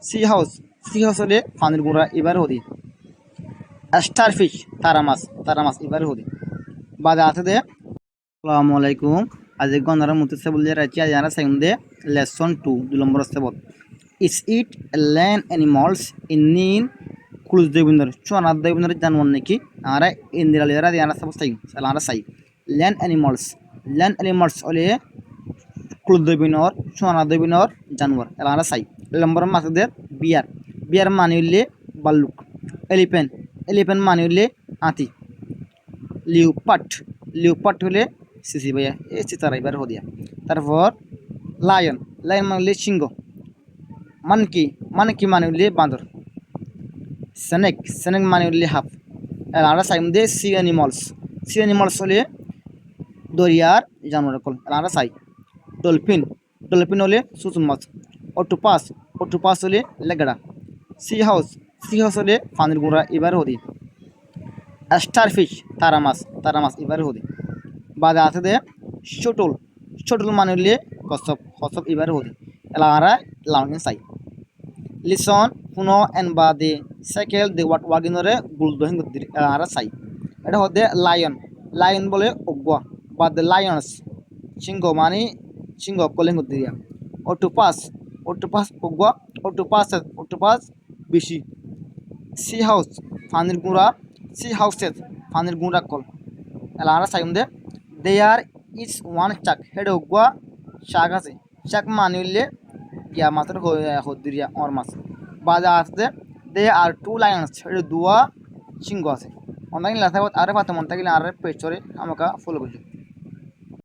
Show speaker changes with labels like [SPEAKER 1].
[SPEAKER 1] C house হলে পানির গুঁড়া এবার হদি স্টারফিশ তারা মাছ এবার হদি বাদে আছে দে আসসালামু আলাইকুম আজ গন্ধারা মুতসে বললে রাখছি আজ আমরা সেকেন্ডে লেসন 2 2 নম্বর আছে বল ইস ইট land animals in clues Devinder চুয়ানা Devinder জানওয়ার নাকি আমরা ইন্দিরা লিয়ারা দিয়ে আমরা সাপোজ সালা আমরা সাই ল্যান্ড অ্যানিমালস হলে ক্লুজ দেবিনর চুয়ানা দেবিনর জানোয়ার এলা আমরা সাই নম্বর মাছদের বিয়ার মানে হইলে বাল্লুক এলিফ্যান্ট মানে হইলে হাতি লিওপার্ট হলে সিসি ভাইয়া এই চিতারা এবার হদিয়া তারপর লায়ন মানে হলে সিংহ মানকি মানে হলে বাঁদর স্নেক মানে হলে হাফ আমরা সাই মধ্যে সি অ্যানিমালস হলে দরিয়ার জানোয়ার কল আমরা সাই ডলফিন হলে সুসুম মাছ অক্টোপাস হলে লেগড়া সি হাউস হলে পানির গুঁড়া এবার হদি স্টারফিশ তারা মাছ এবার হদি বাদে আছে দে শটল মানে হলে কসব এবার হদি এলা আমরা লাউন সাই লিসন পুনো এন বাদে সাইকেল দে ওয়াগিনরে গুলদহিন গদির এলা আমরা সাই এটা হতে লায়ন বলে অগুয়া বাদে লায়ন্স সিংহ কলিং গদিরিয়া অক্টোপাস অগুয়া অক্টোপাস বেশি সি পানির গুঁড়া কল এলা আমরা সাইম দে আর ইজ ওয়ান চাক হেড অগুয়া শাক আছে শাক মানে হইলে ইয়া মাত্র হদিরিয়া অর মাছ বাজা আছে দে আর টু লায়ন্স হেড দুয়া সিংহ আছে অনেক লেখা আর পাতে মন থাকলে আর পেজ আমাকে ফলো করছি।